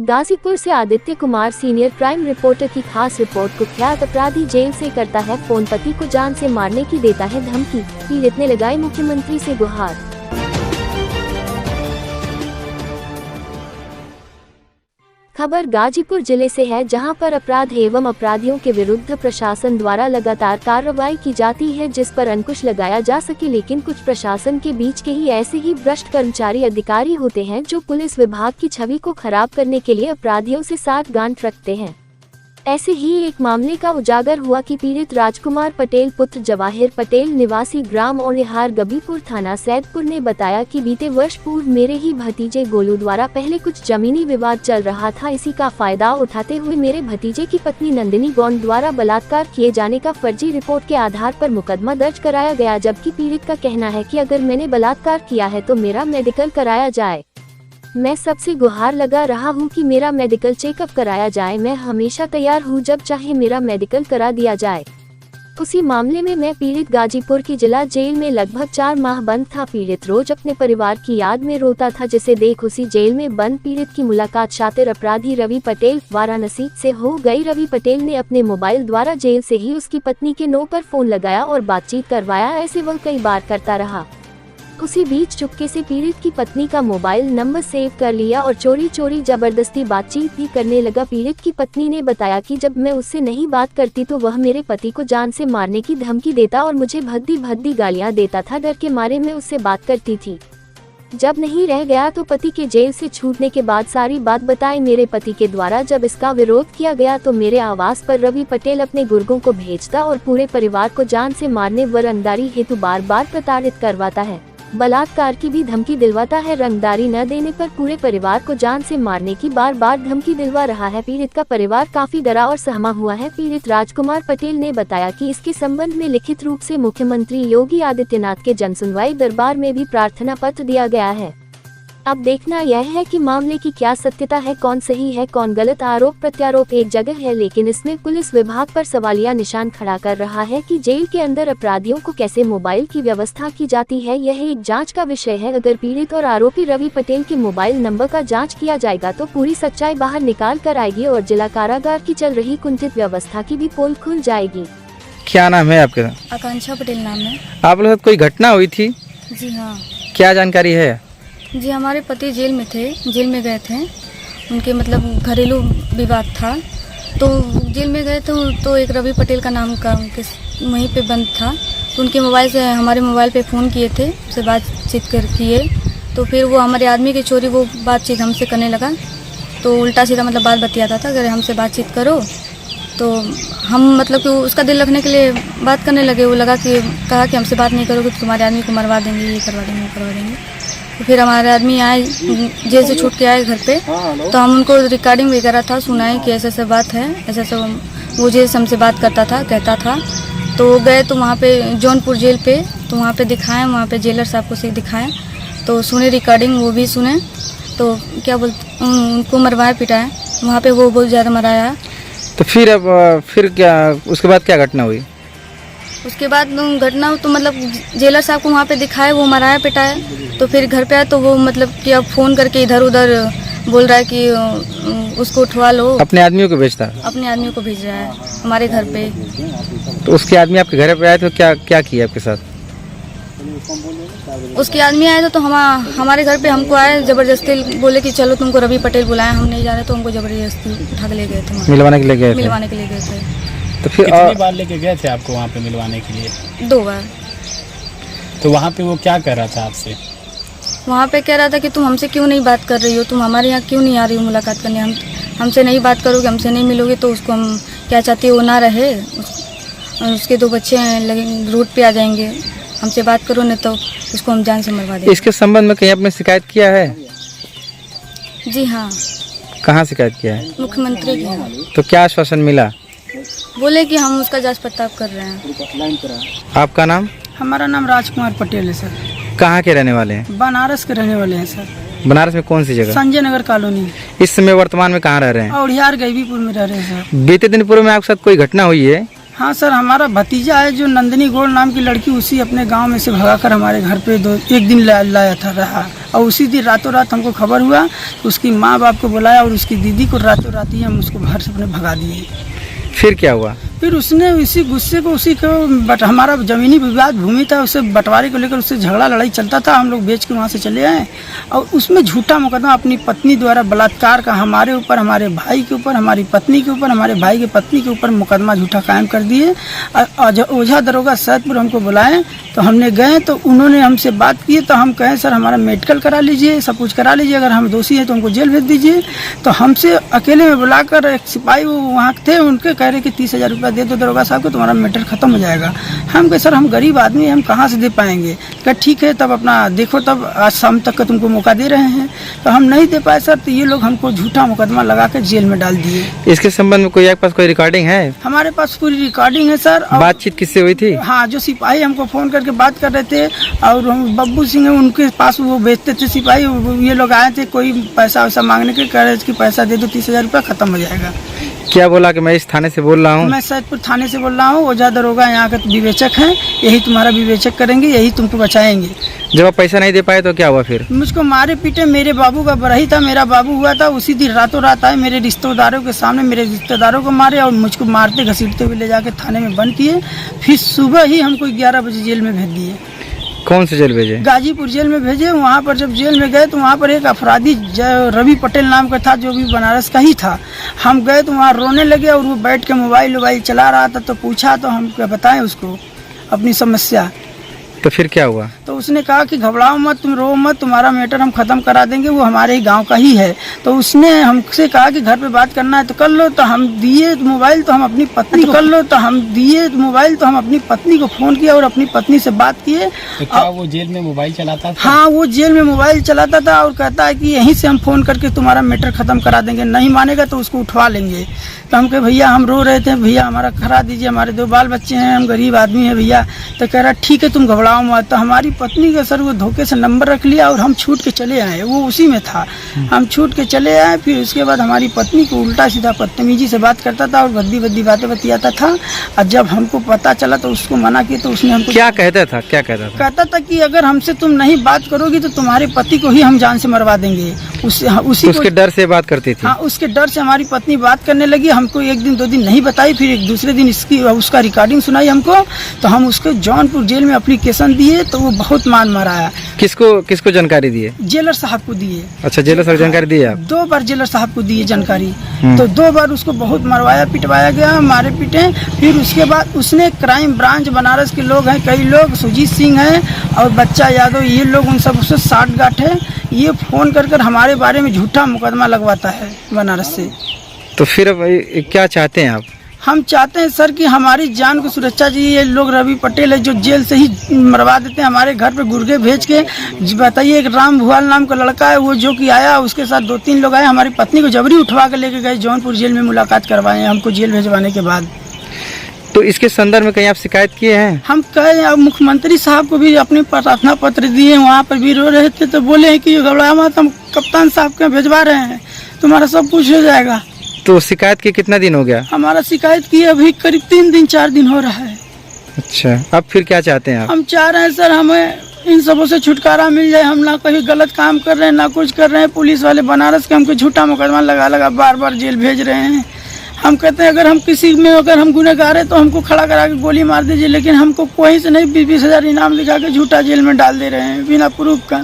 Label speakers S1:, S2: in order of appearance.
S1: गाजीपुर से Aditya Kumar senior crime reporter की खास रिपोर्ट। कुख्यात अपराधी जेल से करता है फोन, पति को जान से मारने की देता है धमकी, पीड़ित ने लगाई मुख्यमंत्री से गुहार। खबर गाजीपुर जिले से है, जहां पर अपराध एवं अपराधियों के विरुद्ध प्रशासन द्वारा लगातार कार्रवाई की जाती है, जिस पर अंकुश लगाया जा सके। लेकिन कुछ प्रशासन के बीच के ही ऐसे ही भ्रष्ट कर्मचारी अधिकारी होते हैं जो पुलिस विभाग की छवि को खराब करने के लिए अपराधियों से साठगांठ रखते हैं। ऐसे ही एक मामले का उजागर हुआ कि पीड़ित राजकुमार पटेल पुत्र जवाहिर पटेल निवासी ग्राम ओनिहार गबीपुर थाना सैदपुर ने बताया कि बीते वर्ष पूर्व मेरे ही भतीजे गोलू द्वारा पहले कुछ जमीनी विवाद चल रहा था। इसी का फायदा उठाते हुए मेरे भतीजे की पत्नी नंदिनी गौंड द्वारा बलात्कार किए जाने का फर्जी रिपोर्ट के आधार पर मुकदमा दर्ज कराया गया, जबकि पीड़ित का कहना है कि अगर मैंने बलात्कार किया है तो मेरा मेडिकल कराया जाए। मैं सबसे गुहार लगा रहा हूं कि मेरा मेडिकल चेकअप कराया जाए। मैं हमेशा तैयार हूं, जब चाहे मेरा मेडिकल करा दिया जाए। उसी मामले में मैं पीड़ित गाजीपुर की जिला जेल में लगभग 4 माह बंद था। पीड़ित रोज अपने परिवार की याद में रोता था, जिसे देख उसी जेल में बंद पीड़ित की मुलाकात शातिर अपराधी रवि पटेल वाराणसी से हो गई। रवि पटेल ने अपने मोबाइल द्वारा जेल से ही उसकी पत्नी के नो पर फोन लगाया और बातचीत करवाया। ऐसे वह कई बार करता रहा। उसी बीच चुपके से पीड़ित की पत्नी का मोबाइल नंबर सेव कर लिया और चोरी चोरी जबरदस्ती बातचीत भी करने लगा। पीड़ित की पत्नी ने बताया कि जब मैं उससे नहीं बात करती तो वह मेरे पति को जान से मारने की धमकी देता और मुझे भद्दी गालियां देता था। डर के मारे मैं उससे बात करती थी। जब नहीं रह गया तो पति के जेल से छूटने के बाद सारी बात बताई मेरे पति के द्वारा। जब इसका विरोध किया गया तो मेरे आवास पर रवि पटेल अपने गुर्गों को भेजता और पूरे परिवार को जान से मारने व रंगदारी हेतु बार बार प्रताड़ित करवाता है। बलात्कार की भी धमकी दिलवाता है। रंगदारी न देने पर पूरे परिवार को जान से मारने की बार बार धमकी दिलवा रहा है। पीड़ित का परिवार काफी डरा और सहमा हुआ है। पीड़ित राजकुमार पटेल ने बताया कि इसके संबंध में लिखित रूप से मुख्यमंत्री योगी आदित्यनाथ के जनसुनवाई दरबार में भी प्रार्थना पत्र दिया गया है। अब देखना यह है कि मामले की क्या सत्यता है, कौन सही है कौन गलत। आरोप प्रत्यारोप एक जगह है, लेकिन इसमें पुलिस विभाग पर सवालिया निशान खड़ा कर रहा है कि जेल के अंदर अपराधियों को कैसे मोबाइल की व्यवस्था की जाती है। यह एक जांच का विषय है। अगर पीड़ित और आरोपी रवि पटेल के मोबाइल नंबर का जांच किया जाएगा तो पूरी सच्चाई बाहर निकाल कर आएगी और जिला कारागार की चल रही कुंठित व्यवस्था की भी पोल खुल जाएगी।
S2: क्या नाम है आपका?
S3: आकांक्षा पटेल नाम है।
S2: आप लोग कोई घटना हुई थी?
S3: जी हाँ।
S2: क्या जानकारी है?
S3: जी हमारे पति जेल में थे, जेल में गए थे। उनके मतलब घरेलू विवाद था, तो जेल में गए तो एक रवि पटेल का नाम का उनके वहीं पे बंद था। तो उनके मोबाइल से हमारे मोबाइल पे फ़ोन किए थे, उससे बातचीत किए। तो फिर वो हमारे आदमी की चोरी वो बातचीत हमसे करने लगा। तो उल्टा सीधा मतलब बात बतियाता था, अगर हमसे बातचीत करो तो हम मतलब कि उसका दिल रखने के लिए बात करने लगे। वो कहा कि हमसे बात नहीं करोगे तो तुम्हारे आदमी को मरवा देंगे, ये करवा देंगे, वो करवा देंगे। तो फिर हमारे आदमी आए, जेल से छूट के आए घर पे, तो हम उनको रिकॉर्डिंग वगैरह था सुनाए कि ऐसा ऐसा बात है, ऐसा ऐसा वो जेल से हमसे बात करता था, कहता था। तो गए तो वहाँ पे जौनपुर जेल पे, तो वहाँ पे दिखाएं, वहाँ पे जेलर साहब को से दिखाएं, तो सुने रिकॉर्डिंग, वो भी सुने। तो क्या बोलते उनको मरवाया पिटाया वहाँ पे, वो बहुत ज़्यादा मराया।
S2: तो फिर क्या उसके बाद क्या घटना हुई?
S3: उसके बाद घटना तो मतलब जेलर साहब को वहाँ पे दिखाए, वो मराया पिटाया। तो फिर घर पे आया तो वो मतलब कि अब फ़ोन करके इधर उधर बोल रहा है कि उसको उठवा लो।
S2: अपने आदमियों को भेजता है? अपने
S3: आदमियों को भेज रहा है हमारे घर पे।
S2: तो उसके आदमी आपके घर पे आए तो क्या किया आपके साथ?
S3: उसके आदमी आए तो हमारे घर पे हमको आए, जबरदस्ती बोले कि चलो तुमको रवि पटेल बुलाए, हम नहीं जा रहे, तो हमको जबरदस्ती उठा के ले गए थे।
S2: मिलवाने के लिए गए
S3: थे।
S4: तो फिर कितनी बार लेके गए थे आपको वहाँ पे मिलवाने के लिए?
S3: 2 बार।
S4: तो वहाँ पे वो क्या कर रहा था आपसे?
S3: वहाँ पे कह रहा था कि तुम हमसे क्यों नहीं बात कर रही हो, तुम हमारे यहाँ क्यों नहीं आ रही हो मुलाकात करने, हमसे नहीं बात करोगे, हमसे नहीं मिलोगे तो उसको हम क्या चाहती है वो ना रहे, उसके 2 बच्चे हैं रोड पे आ जाएंगे, हमसे बात करो नहीं तो उसको हम जान से मरवा देंगे।
S2: इसके संबंध में कहीं आपने शिकायत किया है?
S3: जी हाँ।
S2: कहाँ शिकायत किया है?
S3: मुख्यमंत्री के यहाँ।
S2: तो क्या आश्वासन मिला?
S3: बोले कि हम उसका जांच पड़ताल कर रहे हैं।
S2: आपका नाम?
S5: हमारा नाम राजकुमार पटेल है सर।
S2: कहाँ के रहने वाले हैं?
S5: बनारस के रहने वाले हैं सर।
S2: बनारस में कौन सी जगह?
S5: संजय नगर कॉलोनी।
S2: इस समय वर्तमान में कहाँ रह रहे हैं?
S5: ओडिहार गबीपुर में रह रहे हैं सर।
S2: बीते दिन पूर्व में आपके साथ कोई घटना हुई है?
S5: हाँ सर, हमारा भतीजा है जो नंदिनी गौड़ नाम की लड़की, उसी अपने गांव में से भगाकर हमारे घर पे 1 दिन लाया था, रहा और उसी दिन रातों रात हमको खबर हुआ तो उसकी माँ बाप को बुलाया और उसकी दीदी को रातों रात ही हम उसको घर से अपने भगा दिए।
S2: फिर क्या हुआ?
S5: फिर उसने इसी गुस्से को बट हमारा ज़मीनी विवाद भूमि था, उससे बंटवारे को लेकर उससे झगड़ा लड़ाई चलता था। हम लोग बेच के वहाँ से चले आए और उसमें झूठा मुकदमा अपनी पत्नी द्वारा बलात्कार का हमारे ऊपर, हमारे भाई के ऊपर, हमारी पत्नी के ऊपर, हमारे भाई की पत्नी के ऊपर मुकदमा झूठा कायम कर दिए। ओझा दरोगा सैदपुर हमको बुलाए तो हमने गए तो उन्होंने हमसे बात की तो हम कहें सर हमारा मेडिकल करा लीजिए, सब कुछ करा लीजिए, अगर हम दोषी हैं तो हमको जेल भेज दीजिए। तो हमसे अकेले में बुलाकर एक सिपाही वो वहाँ थे, उनके कह रहे कि 30,000 रुपया दे दो दरोगा साहब को, तुम्हारा मैटर खत्म हो जाएगा। हम कहे सर हम गरीब आदमी हैं, हम कहाँ से दे पाएंगे। कहा ठीक है तब अपना देखो, तब आज शाम तक का तुमको मौका दे रहे हैं। तो हम नहीं दे पाए सर, तो ये लोग हमको झूठा मुकदमा लगा कर जेल में डाल दिए।
S2: इसके संबंध में कोई आपके पास कोई रिकॉर्डिंग है?
S5: हमारे पास पूरी रिकॉर्डिंग है सर।
S2: बातचीत किससे हुई थी?
S5: हाँ, जो सिपाही हमको फोन करके बात कर रहे थे और हम बब्बू सिंह है, उनके पास वो बेचते थे सिपाही। ये लोग आए थे कोई पैसा वैसा मांगने के, कह रहे थे कि पैसा दे दो 30,000 रुपया, खत्म हो जाएगा।
S2: क्या बोला कि मैं इस थाने से बोल रहा हूँ?
S5: मैं सैदपुर थाने से बोल रहा हूँ, ओझा दरोगा यहाँ का विवेचक हैं, यही तुम्हारा विवेचक करेंगे, यही तुमको बचाएंगे।
S2: जब आप पैसा नहीं दे पाए तो क्या हुआ फिर?
S5: मुझको मारे पीटे, मेरे बाबू का बरही था, मेरा बाबू हुआ था, उसी दिन रातों रात आए मेरे रिश्तेदारों के सामने, मेरे रिश्तेदारों को मारे और मुझको मारते घसीटते हुए ले जाके थाने में बंद किए। फिर सुबह ही हमको 11 बजे जेल में भेज दिए।
S2: कौन से जेल भेजे?
S5: गाजीपुर जेल में भेजे। वहाँ पर जब जेल में गए तो वहाँ पर एक अपराधी रवि पटेल नाम का था, जो भी बनारस का ही था। हम गए तो वहाँ रोने लगे और वो बैठ के मोबाइल चला रहा था। तो पूछा तो हम क्या बताएं उसको अपनी समस्या।
S2: तो फिर क्या हुआ?
S5: तो उसने कहा कि घबराओ मत, तुम रो मत, तुम्हारा मैटर हम खत्म करा देंगे, वो हमारे ही गांव का ही है। तो उसने हमसे कहा कि घर पे बात करना है तो कर लो। तो हम दिए मोबाइल, तो हम अपनी पत्नी को पत्नी को फोन किया और अपनी पत्नी से बात किए।
S4: तो क्या वो जेल में मोबाइल चलाता था?
S5: हाँ, वो जेल में मोबाइल चलाता था और कहता है कि यहीं से हम फोन करके तुम्हारा मैटर खत्म करा देंगे, नहीं मानेगा तो उसको उठवा लेंगे। तो हम कहे भैया हम रो रहे थे, भैया हमारा करा दीजिए, हमारे 2 बाल बच्चे हैं, हम गरीब आदमी हैं भैया। तो कह रहा ठीक है तुम घबराओ मत। तो हमारी पत्नी का सर वो धोखे से नंबर रख लिया और हम छूट के चले आए, वो उसी में था। हम छूट के चले आए। फिर उसके बाद हमारी पत्नी को उल्टा सीधा बदतमीजी से बात करता था और भद्दी भद्दी बातें बतियाता था। और जब हमको पता चला तो उसको मना किया तो उसने हमको
S2: क्या कहता था?
S5: कहता था कि अगर हमसे तुम नहीं बात करोगी तो तुम्हारे पति को ही हम जान से मरवा देंगे।
S2: उसके डर से बात करती थी?
S5: हाँ, उसके डर से हमारी पत्नी बात करने लगी। हमको 1 दिन 2 दिन नहीं बताई, फिर एक दूसरे दिन उसका रिकॉर्डिंग सुनाई हमको। तो हम उसको जौनपुर जेल में एप्लीकेशन दिए तो वो बहुत माराया।
S2: किसको जानकारी दिए?
S5: जेलर साहब को दिए।
S2: अच्छा, जेलर साहब जानकारी दिए आप?
S5: 2 बार जेलर साहब को दिए जानकारी। तो 2 बार उसको बहुत मरवाया पिटवाया गया, मारे पीटे। फिर उसके बाद उसने क्राइम ब्रांच बनारस के लोग हैं, कई लोग, सुजीत सिंह हैं और बच्चा यादव, ये लोग उन सब उससे 60 गांठ है। ये फोन कर हमारे बारे में झूठा मुकदमा लगवाता है बनारस से।
S2: तो फिर अब क्या चाहते हैं आप?
S5: हम चाहते हैं सर कि हमारी जान को सुरक्षा चाहिए। ये लोग रवि पटेल है जो जेल से ही मरवा देते हैं, हमारे घर पे गुर्गे भेज के। बताइए, एक राम भुआल नाम का लड़का है, वो जो कि आया, उसके साथ 2-3 लोग आए, हमारी पत्नी को जबरी उठवा के लेके गए, जौनपुर जेल में मुलाकात करवाए हमको जेल भेजवाने के बाद।
S2: तो इसके संदर्भ में कहीं आप शिकायत किए हैं?
S5: हम कहे, अब मुख्यमंत्री साहब को भी अपने प्रार्थना पत्र दिए, वहाँ पर भी रो रहे थे। तो बोले हैं कि घबराया मत, हम कप्तान साहब के भेजवा रहे हैं, तुम्हारा सब कुछ हो जाएगा।
S2: तो शिकायत के कितना दिन हो गया?
S5: हमारा शिकायत की अभी करीब 3-4 दिन हो रहा है।
S2: अच्छा, अब फिर क्या चाहते हैं आप?
S5: हम चाह रहे हैं सर हमें इन सबों से छुटकारा मिल जाए। हम ना कहीं गलत काम कर रहे हैं, ना कुछ कर रहे हैं। पुलिस वाले बनारस के हमको झूठा मुकदमा लगा बार जेल भेज रहे हैं। हम कहते हैं अगर हम किसी में अगर हम गुनहगार है तो हमको खड़ा करा के गोली मार दीजिए, लेकिन हमको कोई से नहीं 20,000 इनाम दिखा के झूठा जेल में डाल दे रहे हैं बिना प्रूफ का।